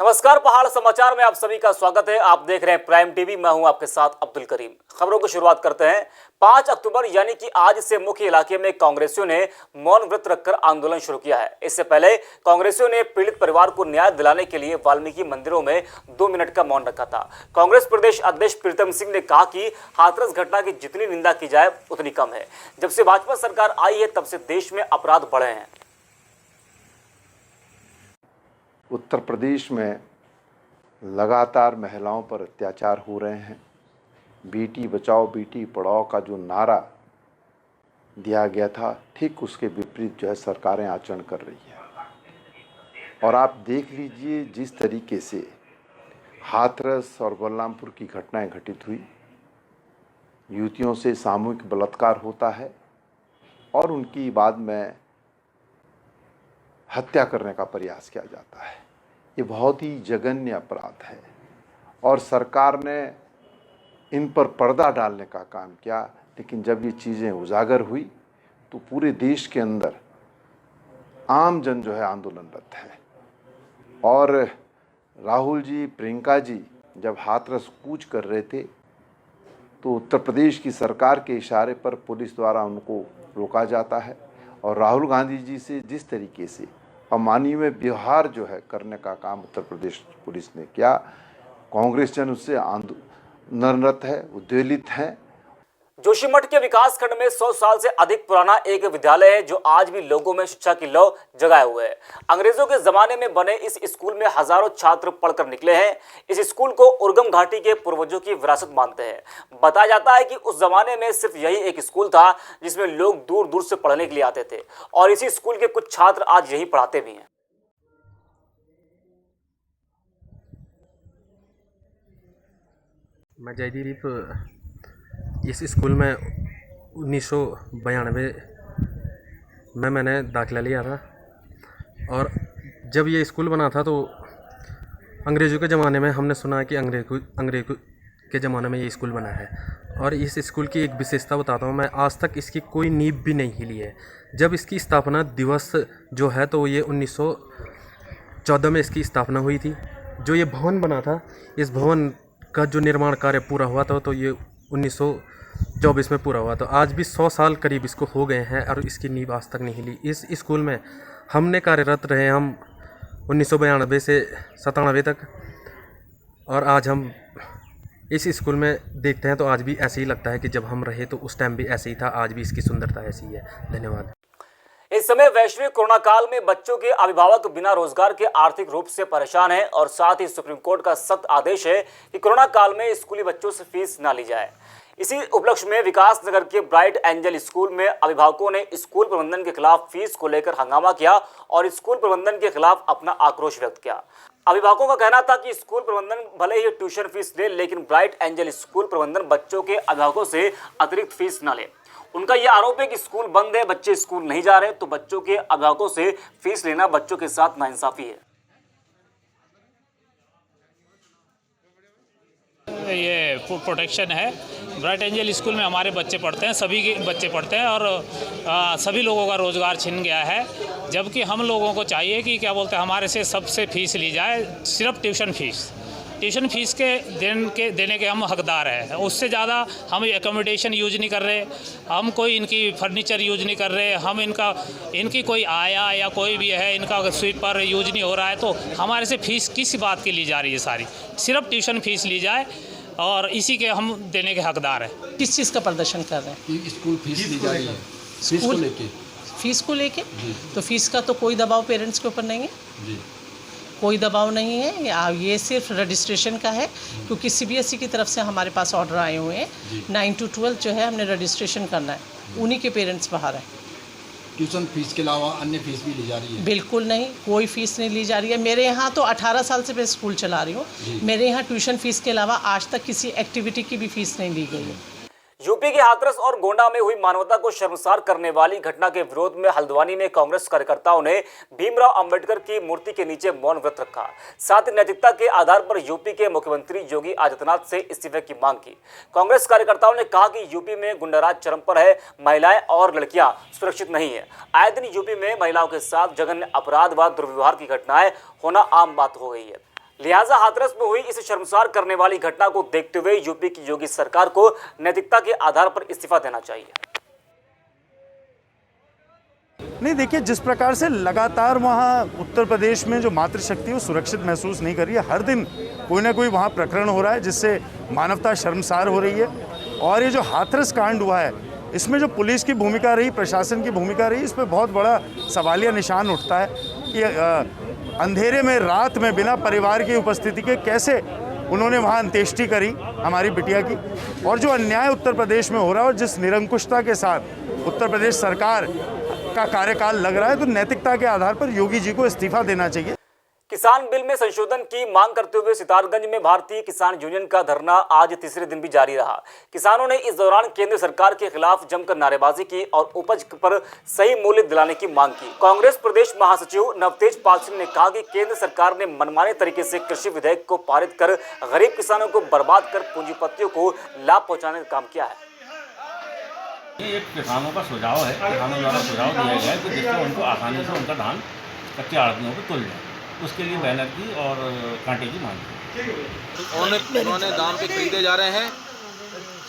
नमस्कार, पहाड़ समाचार में आप सभी का स्वागत है। आप देख रहे हैं प्राइम टीवी। मैं हूं आपके साथ अब्दुल करीम। खबरों की शुरुआत करते हैं। 5 अक्टूबर यानी कि आज से मुख्य इलाके में कांग्रेसियों ने मौन व्रत रखकर आंदोलन शुरू किया है। इससे पहले कांग्रेसियों ने पीड़ित परिवार को न्याय दिलाने के लिए वाल्मीकि मंदिरों में 2 मिनट का मौन रखा था। कांग्रेस प्रदेश अध्यक्ष प्रीतम सिंह ने कहा कि हाथरस घटना की जितनी निंदा की जाए उतनी कम है। जब से भाजपा सरकार आई है तब से देश में अपराध बढ़े हैं। उत्तर प्रदेश में लगातार महिलाओं पर अत्याचार हो रहे हैं। बेटी बचाओ बेटी पढ़ाओ का जो नारा दिया गया था, ठीक उसके विपरीत जो है सरकारें आचरण कर रही है। और आप देख लीजिए जिस तरीके से हाथरस और बलरामपुर की घटनाएं घटित हुई, युवतियों से सामूहिक बलात्कार होता है और उनकी बाद में हत्या करने का प्रयास किया जाता है। ये बहुत ही जघन्य अपराध है और सरकार ने इन पर पर्दा डालने का काम किया, लेकिन जब ये चीज़ें उजागर हुई तो पूरे देश के अंदर आम जन जो है आंदोलनरत है। और राहुल जी, प्रियंका जी जब हाथरस कूच कर रहे थे तो उत्तर प्रदेश की सरकार के इशारे पर पुलिस द्वारा उनको रोका जाता है और राहुल गांधी जी से जिस तरीके से अमानवीय व्यवहार जो है करने का काम उत्तर प्रदेश पुलिस ने किया, कांग्रेस जन उससे आंदोलनरत है, उद्वेलित हैं। जोशीमठ के विकास खंड में 100 साल से अधिक पुराना एक विद्यालय है जो आज भी लोगों में शिक्षा की लौ जगाए हुए है। अंग्रेजों के जमाने में बने इस स्कूल में हजारों छात्र पढ़कर निकले हैं। इस स्कूल को उर्गम घाटी के पूर्वजों की विरासत मानते हैं। बताया जाता है कि उस जमाने में सिर्फ यही एक स्कूल था जिसमें लोग दूर दूर से पढ़ने के लिए आते थे और इसी स्कूल के कुछ छात्र आज यही पढ़ाते भी हैं। मैं जयदीप इस स्कूल में 1992 में मैंने दाखिला लिया था और जब ये स्कूल बना था तो अंग्रेज़ों के ज़माने में हमने सुना कि अंग्रेज़ों के ज़माने में ये स्कूल बना है। और इस स्कूल की एक विशेषता बताता हूँ मैं, आज तक इसकी कोई नींव भी नहीं हिली है। जब इसकी स्थापना दिवस जो है तो ये 1914 में इसकी स्थापना हुई थी। जो ये भवन बना था, इस भवन का जो निर्माण कार्य पूरा हुआ था तो ये 1924 में पूरा हुआ। तो आज भी 100 साल करीब इसको हो गए हैं और इसकी नींव आज तक नहीं हिली। इस स्कूल में हमने कार्यरत रहे हम 1992 से 97 तक, और आज हम इस स्कूल में देखते हैं तो आज भी ऐसे ही लगता है कि जब हम रहे तो उस टाइम भी ऐसे ही था। आज भी इसकी सुंदरता ऐसी ही है। धन्यवाद। इस समय वैश्विक कोरोना काल में बच्चों के अभिभावक बिना रोजगार के आर्थिक रूप से परेशान हैं और साथ ही सुप्रीम कोर्ट का सख्त आदेश है कि कोरोना काल में स्कूली बच्चों से फीस ना ली जाए। इसी उपलक्ष्य में विकास नगर के ब्राइट एंजल स्कूल में अभिभावकों ने स्कूल प्रबंधन के खिलाफ फीस को लेकर हंगामा किया और स्कूल प्रबंधन के खिलाफ अपना आक्रोश व्यक्त किया। अभिभावकों का कहना था कि स्कूल प्रबंधन भले ही ट्यूशन फीस ले, लेकिन ब्राइट एंजल स्कूल प्रबंधन बच्चों के अभिभावकों से अतिरिक्त फीस न ले। उनका यह आरोप है कि स्कूल बंद है, बच्चे स्कूल नहीं जा रहे, तो बच्चों के अभिभावकों से फीस लेना बच्चों के साथ नाइंसाफी है। ये प्रोटेक्शन है। ब्राइट एंजल स्कूल में हमारे बच्चे पढ़ते हैं, सभी के बच्चे पढ़ते हैं और सभी लोगों का रोज़गार छिन गया है। जबकि हम लोगों को चाहिए कि क्या बोलते हैं, हमारे से सबसे फीस ली जाए, सिर्फ ट्यूशन फीस के देने के हम हकदार हैं। उससे ज़्यादा हम एकोमोडेशन यूज नहीं कर रहे, हम कोई इनकी फर्नीचर यूज नहीं कर रहे, हम इनकी कोई आया या कोई भी है इनका स्वीपर यूज नहीं हो रहा है। तो हमारे से फीस किस बात की ली जा रही है? सारी सिर्फ ट्यूशन फीस ली जाए और इसी के हम देने के हकदार हैं। किस चीज़ का प्रदर्शन कर रहे हैं? स्कूल फीस ली जा रही है, फीस को लेके तो फीस का तो कोई दबाव पेरेंट्स के ऊपर नहीं है जी। कोई दबाव नहीं है, ये सिर्फ रजिस्ट्रेशन का है क्योंकि CBSE की तरफ से हमारे पास ऑर्डर आए हुए हैं 9 to 12 जो है हमने रजिस्ट्रेशन करना है, उन्हीं के पेरेंट्स बाहर हैं। ट्यूशन फीस के अलावा अन्य फीस भी ली जा रही है? बिल्कुल नहीं, कोई फीस नहीं ली जा रही है। मेरे यहाँ तो 18 साल से मैं स्कूल चला रही हूँ, मेरे यहाँ ट्यूशन फीस के अलावा आज तक किसी एक्टिविटी की भी फीस नहीं ली गई है। यूपी के हाथरस और गोंडा में हुई मानवता को शर्मसार करने वाली घटना के विरोध में हल्द्वानी में कांग्रेस कार्यकर्ताओं ने भीमराव अंबेडकर की मूर्ति के नीचे मौन व्रत रखा। साथ ही नैतिकता के आधार पर यूपी के मुख्यमंत्री योगी आदित्यनाथ से इस्तीफे की मांग की। कांग्रेस कार्यकर्ताओं ने कहा कि यूपी में गुंडाराज चरम पर है, महिलाएं और लड़कियां सुरक्षित नहीं है। आए दिन यूपी में महिलाओं के साथ जघन्य अपराध व दुर्व्यवहार की घटनाएं होना आम बात हो गई है। लिहाजा हाथरस में हुई इस शर्मसार करने वाली घटना को देखते हुए यूपी की योगी सरकार को नैतिकता के आधार पर इस्तीफा देना चाहिए। नहीं, देखिए, जिस प्रकार से लगातार वहाँ उत्तर प्रदेश में जो मातृशक्ति वो सुरक्षित महसूस नहीं कर रही है, हर दिन कोई ना कोई वहाँ प्रकरण हो रहा है जिससे मानवता शर्मसार हो रही है। और ये जो हाथरस कांड हुआ है, इसमें जो पुलिस की भूमिका रही, प्रशासन की भूमिका रही, इस पर बहुत बड़ा सवालिया निशान उठता है कि अंधेरे में, रात में, बिना परिवार की उपस्थिति के कैसे उन्होंने वहाँ अंत्येष्टि करी हमारी बिटिया की। और जो अन्याय उत्तर प्रदेश में हो रहा है और जिस निरंकुशता के साथ उत्तर प्रदेश सरकार का कार्यकाल लग रहा है, तो नैतिकता के आधार पर योगी जी को इस्तीफा देना चाहिए। किसान बिल में संशोधन की मांग करते हुए सितारगंज में भारतीय किसान यूनियन का धरना आज तीसरे दिन भी जारी रहा। किसानों ने इस दौरान केंद्र सरकार के खिलाफ जमकर नारेबाजी की और उपज पर सही मूल्य दिलाने की मांग की। कांग्रेस प्रदेश महासचिव नवतेज पाल सिंह ने कहा कि केंद्र सरकार ने मनमाने तरीके से कृषि विधेयक को पारित कर गरीब किसानों को बर्बाद कर पूंजीपतियों को लाभ पहुँचाने का काम किया है। ये एक किसानों का सुझाव है, किसानों द्वारा सुझाव दिया गया है कि जिससे उनको आसानी से उनका धान कच्चे आड़तियों को तुल जाए, उसके लिए बैनर की और कांटे की मांग की। उन्होंने दाम पे खरीदे जा रहे हैं,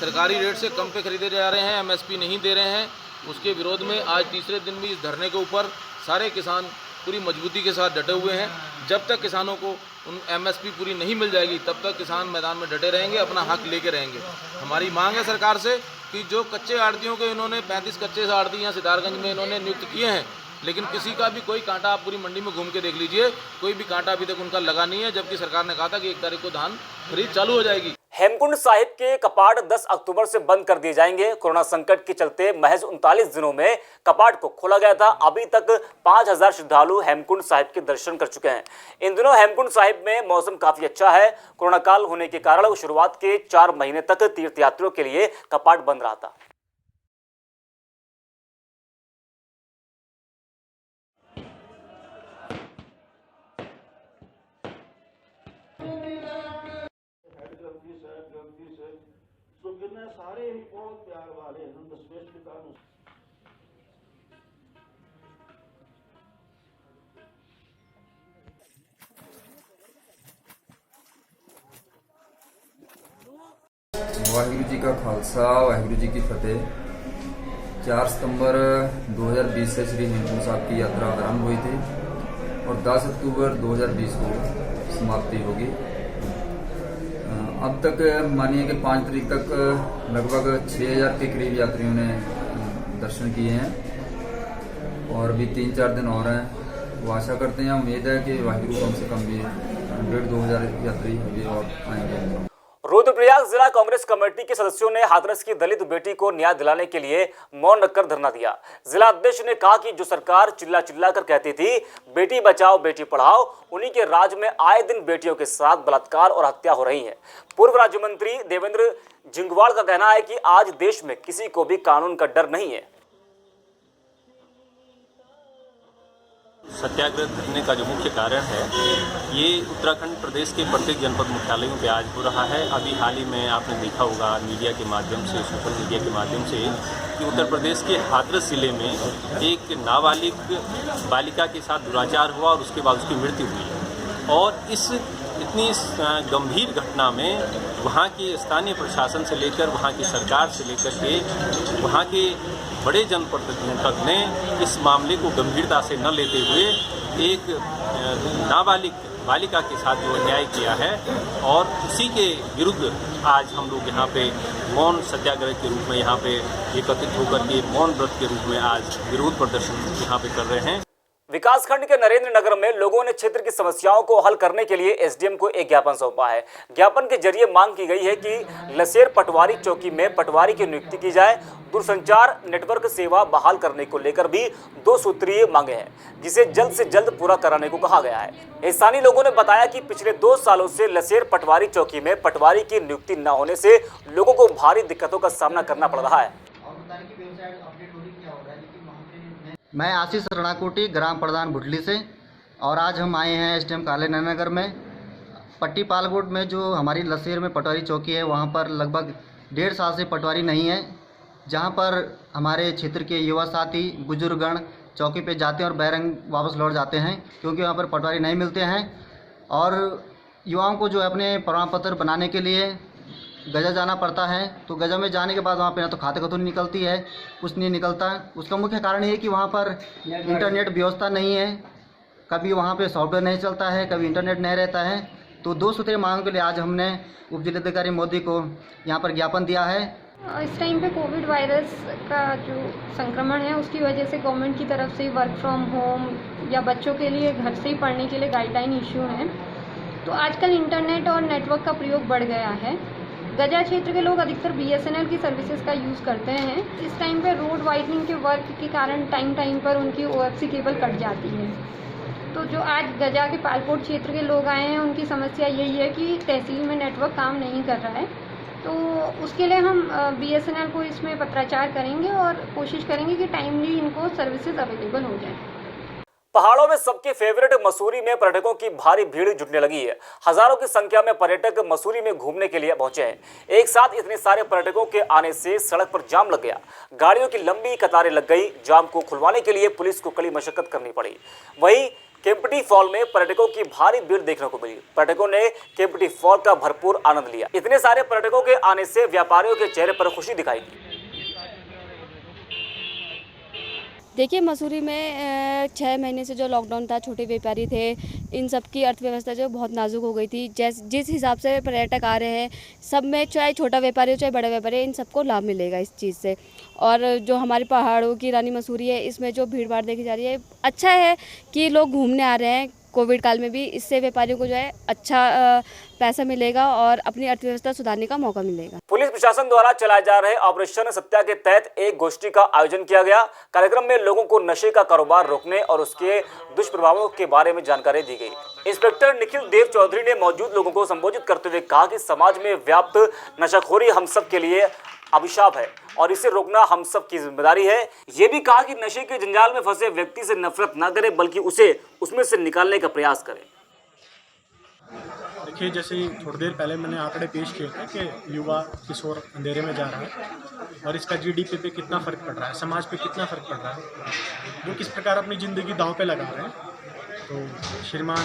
सरकारी रेट से कम पे खरीदे जा रहे हैं, एमएसपी नहीं दे रहे हैं। उसके विरोध में आज तीसरे दिन भी इस धरने के ऊपर सारे किसान पूरी मजबूती के साथ डटे हुए हैं। जब तक किसानों को उन एमएसपी पूरी नहीं मिल जाएगी, तब तक किसान मैदान में डटे रहेंगे, अपना हक लेके रहेंगे। हमारी मांग है सरकार से कि जो कच्चे आड़तियों के इन्होंने 35 कच्चे आड़ती यहाँ सितारगंज में इन्होंने नियुक्त किए हैं, लेकिन किसी का भी कोई कांटा, आप पूरी मंडी में घूम के देख लीजिए, कोई भी कांटा अभी तक उनका लगा नहीं है, जबकि सरकार ने कहा था कि 1 तारीख को धान खरीद चालू हो जाएगी। हेमकुंड साहिब के कपाट 10 अक्टूबर से बंद कर दिए जाएंगे। कोरोना संकट के चलते महज 39 दिनों में कपाट को खोला गया था। अभी तक 5000 श्रद्धालु हेमकुंड साहिब के दर्शन कर चुके हैं। इन दिनों हेमकुंड साहिब में मौसम काफी अच्छा है। कोरोना काल होने के कारण शुरुआत के 4 महीने तक तीर्थयात्रियों के लिए कपाट बंद रहा था। सारे ही बहुत प्यार वाले श्रेष्ठ पिता। वाहिगुरु जी का खालसा, वाहिगुरु जी की फतेह। 4 सितंबर 2020 से श्री हेमकुंड साहिब की यात्रा आरंभ हुई थी और 10 अक्टूबर 2020 को समाप्ति होगी। अब तक मानिए कि 5 तारीख तक लगभग 6000 के करीब यात्रियों ने दर्शन किए हैं और अभी 3-4 दिन और हैं। वो आशा करते हैं, उम्मीद है कि वाहिगुरु कम से कम भी 1,500-2 हज़ार यात्री अभी और आएंगे। रुद्रप्रयाग जिला कांग्रेस कमेटी के सदस्यों ने हाथरस की दलित बेटी को न्याय दिलाने के लिए मौन रखकर धरना दिया। जिला अध्यक्ष ने कहा कि जो सरकार चिल्ला चिल्ला कर कहती थी बेटी बचाओ बेटी पढ़ाओ, उन्हीं के राज में आए दिन बेटियों के साथ बलात्कार और हत्या हो रही है। पूर्व राज्य मंत्री देवेंद्र झिंगवाड़ का कहना है कि आज देश में किसी को भी कानून का डर नहीं है। सत्याग्रह धरने का जो मुख्य कारण है, ये उत्तराखंड प्रदेश के प्रत्येक जनपद मुख्यालयों पे आज हो रहा है। अभी हाल ही में आपने देखा होगा मीडिया के माध्यम से, सोशल मीडिया के माध्यम से, कि उत्तर प्रदेश के हाथरस जिले में एक नाबालिग बालिका के साथ दुराचार हुआ और उसके बाद उसकी मृत्यु हुई। और इस इतनी गंभीर घटना में वहाँ के स्थानीय प्रशासन से लेकर वहाँ की सरकार से लेकर के वहाँ के बड़े जनप्रतिनिधियों तक ने इस मामले को गंभीरता से न लेते हुए एक नाबालिग बालिका के साथ जो अन्याय किया है और उसी के विरुद्ध आज हम लोग यहाँ पे मौन सत्याग्रह के रूप में यहाँ पे एकत्रित होकर के मौन व्रत के रूप में आज विरोध प्रदर्शन यहाँ पे कर रहे हैं। विकासखंड के नरेंद्र नगर में लोगों ने क्षेत्र की समस्याओं को हल करने के लिए एसडीएम को एक ज्ञापन सौंपा है। ज्ञापन के जरिए मांग की गई है कि लसेर पटवारी चौकी में पटवारी की नियुक्ति की जाए। दूरसंचार नेटवर्क सेवा बहाल करने को लेकर भी 2 सूत्रीय मांगे हैं, जिसे जल्द से जल्द पूरा कराने को कहा गया है। स्थानीय लोगों ने बताया कि पिछले 2 सालों से लसेर पटवारी चौकी में पटवारी की नियुक्ति न होने से लोगों को भारी दिक्कतों का सामना करना पड़ रहा है। मैं आशीष रणाकोटी, ग्राम प्रधान भुटली से, और आज हम आए हैं एसडीएम कार्यालय नरेंद्र में। पट्टी पालकोट में जो हमारी लसेर में पटवारी चौकी है, वहाँ पर लगभग 1.5 साल से पटवारी नहीं है, जहाँ पर हमारे क्षेत्र के युवा साथी बुजुर्गगण चौकी पे जाते हैं और बैरंग वापस लौट जाते हैं, क्योंकि वहाँ पर पटवारी नहीं मिलते हैं। और युवाओं को जो है अपने प्रमाण पत्र बनाने के लिए गजा जाना पड़ता है। तो गजा में जाने के बाद वहाँ पे ना तो खाते खतून निकलती है, कुछ नहीं निकलता। उसका मुख्य कारण ये है कि वहाँ पर इंटरनेट व्यवस्था नहीं है, कभी वहाँ पे सॉफ्टवेयर नहीं चलता है, कभी इंटरनेट नहीं रहता है। तो 2 सूत्रीय मांगों के लिए आज हमने उप जिलाधिकारी मोदी को यहाँ पर ज्ञापन दिया है। इस टाइम पे कोविड वायरस का जो संक्रमण है उसकी वजह से गवर्नमेंट की तरफ से वर्क फ्रॉम होम या बच्चों के लिए घर से ही पढ़ने के लिए गाइडलाइन इशू हैं। तो आजकल इंटरनेट और नेटवर्क का प्रयोग बढ़ गया है। गजा क्षेत्र के लोग अधिकतर BSNL की सर्विसेज का यूज़ करते हैं। इस टाइम पे रोड वाइडनिंग के वर्क के कारण टाइम पर उनकी OFC केबल कट जाती है। तो जो आज गजा के पालकोट क्षेत्र के लोग आए हैं उनकी समस्या यही है कि तहसील में नेटवर्क काम नहीं कर रहा है। तो उसके लिए हम BSNL को इसमें पत्राचार करेंगे और कोशिश करेंगे कि टाइमली इनको सर्विसेज अवेलेबल हो जाए। पहाड़ों में सबके फेवरेट मसूरी में पर्यटकों की भारी भीड़ जुटने लगी है। हजारों की संख्या में पर्यटक मसूरी में घूमने के लिए पहुंचे हैं। एक साथ इतने सारे पर्यटकों के आने से सड़क पर जाम लग गया, गाड़ियों की लंबी कतारें लग गई। जाम को खुलवाने के लिए पुलिस को कड़ी मशक्कत करनी पड़ी। वहीं केम्पटी फॉल में पर्यटकों की भारी भीड़ देखने को मिली। पर्यटकों ने केम्पटी फॉल का भरपूर आनंद लिया। इतने सारे पर्यटकों के आने से व्यापारियों के चेहरे पर खुशी दिखाई दी। देखिए, मसूरी में 6 महीने से जो लॉकडाउन था, छोटे व्यापारी थे, इन सब की अर्थव्यवस्था जो बहुत नाजुक हो गई थी। जिस हिसाब से पर्यटक आ रहे हैं, सब में चाहे छोटा व्यापारी हो चाहे बड़ा व्यापारी हो, इन सबको लाभ मिलेगा इस चीज़ से। और जो हमारे पहाड़ों की रानी मसूरी है, इसमें जो भीड़ भाड़ देखी जा रही है, अच्छा है कि लोग घूमने आ रहे हैं कोविड काल में भी। इससे व्यापारियों को जो है अच्छा पैसा मिलेगा और अपनी अर्थव्यवस्था सुधारने का मौका मिलेगा। पुलिस प्रशासन द्वारा चलाए जा रहे ऑपरेशन सत्या के तहत एक गोष्ठी का आयोजन किया गया। कार्यक्रम में लोगों को नशे का कारोबार रोकने और उसके दुष्प्रभावों के बारे में जानकारी दी गई। इंस्पेक्टर निखिल देव चौधरी ने मौजूद लोगों को संबोधित करते हुए कहा कि समाज में व्याप्त नशाखोरी हम सब के लिए अभिशाप है और इसे रोकना हम सब की जिम्मेदारी है। ये भी कहा कि नशे के जंजाल में फंसे व्यक्ति से नफरत न करें, बल्कि उसे उसमें से निकालने का प्रयास करें। देखिए, जैसे थोड़ी देर पहले मैंने आंकड़े पेश किए थे कि युवा किशोर अंधेरे में जा रहा है और इसका GDP पे कितना फ़र्क पड़ रहा है, समाज पे कितना फ़र्क पड़ रहा है, वो किस प्रकार अपनी ज़िंदगी दांव पे लगा रहे हैं। तो श्रीमान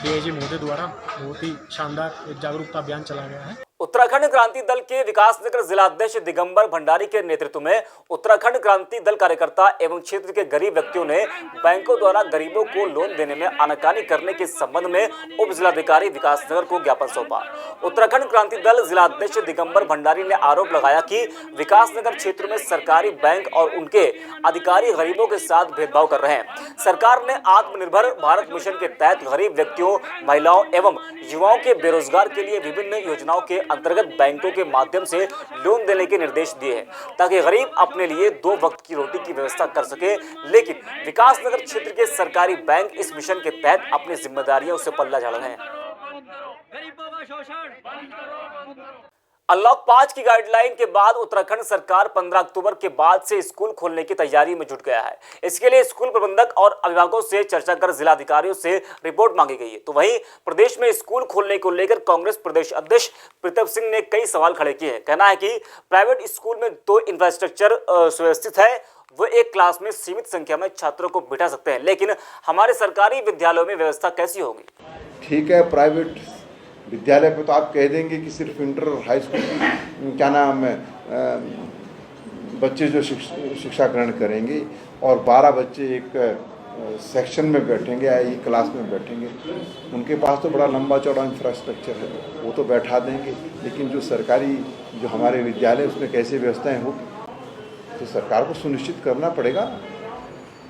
DIG महोदय द्वारा बहुत ही शानदार एक जागरूकता अभियान चलाया गया है। उत्तराखंड क्रांति दल के विकासनगर जिलाध्यक्ष दिगंबर भंडारी के नेतृत्व में उत्तराखंड क्रांति दल कार्यकर्ता एवं क्षेत्र के गरीब व्यक्तियों ने बैंकों द्वारा गरीबों को लोन देने में आनाकानी करने के संबंध में उप जिलाधिकारी विकासनगर को ज्ञापन सौंपा। उत्तराखंड क्रांति दल जिलाध्यक्ष दिगंबर भंडारी ने आरोप लगाया कि विकासनगर क्षेत्र में सरकारी बैंक और उनके अधिकारी गरीबों के साथ भेदभाव कर रहे हैं। सरकार ने आत्मनिर्भर भारत मिशन के तहत गरीब व्यक्तियों, महिलाओं एवं युवाओं के बेरोजगार के लिए विभिन्न योजनाओं के अंतर्गत बैंकों के माध्यम से लोन देने के निर्देश दिए हैं, ताकि गरीब अपने लिए 2 वक्त की रोटी की व्यवस्था कर सके। लेकिन विकासनगर क्षेत्र के सरकारी बैंक इस मिशन के तहत अपनी जिम्मेदारियों से पल्ला झाड़ रहे हैं। अनलॉक 5 की गाइडलाइन के बाद उत्तराखंड सरकार 15 अक्टूबर के बाद से स्कूल खोलने की तैयारी में जुट गया है। इसके लिए स्कूल प्रबंधक और अभिभावकों से चर्चा कर जिलाधिकारियों से रिपोर्ट मांगी गई है। तो वहीं प्रदेश में स्कूल खोलने को लेकर कांग्रेस प्रदेश अध्यक्ष प्रीतम सिंह ने कई सवाल खड़े किए हैं। कहना है कि प्राइवेट स्कूल में तो इंफ्रास्ट्रक्चर सुव्यवस्थित है, वो एक क्लास में सीमित संख्या में छात्रों को बिठा सकते हैं, लेकिन हमारे सरकारी विद्यालयों में व्यवस्था कैसी होगी? ठीक है, प्राइवेट विद्यालय पे तो आप कह देंगे कि सिर्फ इंटर और हाई स्कूल की क्या नाम है बच्चे जो शिक्षा ग्रहण करेंगे और 12 बच्चे एक सेक्शन में बैठेंगे या एक क्लास में बैठेंगे, उनके पास तो बड़ा लंबा चौड़ा इंफ्रास्ट्रक्चर है, वो तो बैठा देंगे। लेकिन जो सरकारी जो हमारे विद्यालय उसमें कैसे व्यवस्थाएं होगी, तो सरकार को सुनिश्चित करना पड़ेगा।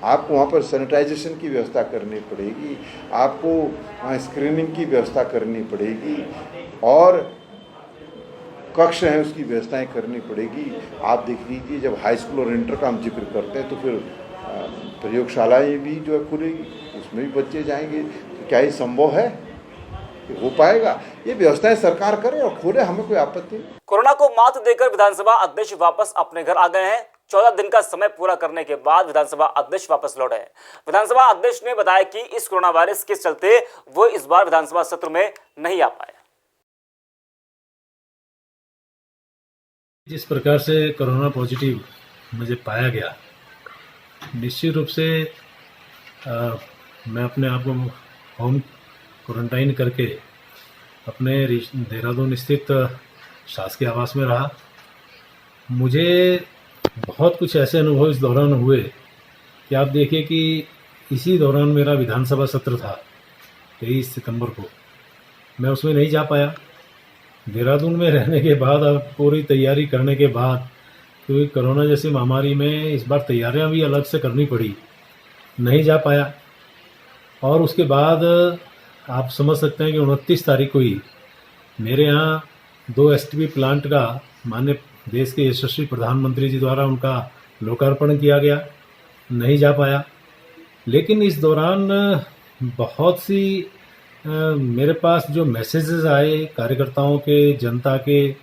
आपको वहाँ पर सैनिटाइजेशन की व्यवस्था करनी पड़ेगी, आपको वहाँ स्क्रीनिंग की व्यवस्था करनी पड़ेगी और कक्ष हैं उसकी व्यवस्थाएं करनी पड़ेगी। आप देख लीजिए, जब हाई स्कूल और इंटर का हम जिक्र करते हैं तो फिर प्रयोगशालाएं भी जो है खुलेगी, उसमें भी बच्चे जाएंगे। तो क्या ये संभव है? हो पाएगा? ये व्यवस्थाएं सरकार करे और खोले, हमें कोई आपत्ति नहीं। कोरोना को मात देकर विधानसभा अध्यक्ष वापस अपने घर आ गए हैं। 14 दिन का समय पूरा करने के बाद विधानसभा अध्यक्ष वापस लौटे हैं। विधानसभा अध्यक्ष ने बताया कि इस कोरोना वायरस के चलते वो इस बार विधानसभा सत्र में नहीं आ पाए। जिस प्रकार से कोरोना पॉजिटिव मुझे पाया गया, निश्चित रूप से मैं अपने आप को होम क्वारंटाइन करके अपने देहरादून स्थित शासकीय आवास में रहा। मुझे बहुत कुछ ऐसे अनुभव इस दौरान हुए कि आप देखिए कि इसी दौरान मेरा विधानसभा सत्र था 23 सितंबर को, मैं उसमें नहीं जा पाया। देहरादून में रहने के बाद, अब पूरी तैयारी करने के बाद, क्योंकि कोरोना जैसी महामारी में इस बार तैयारियां भी अलग से करनी पड़ी, नहीं जा पाया। और उसके बाद आप समझ सकते हैं कि 29 तारीख को ही मेरे यहाँ 2 STP प्लांट का माननीय देश के यशस्वी प्रधानमंत्री जी द्वारा उनका लोकार्पण किया गया, नहीं जा पाया। लेकिन इस दौरान बहुत सी मेरे पास जो मैसेजेस आए कार्यकर्ताओं के, जनता के,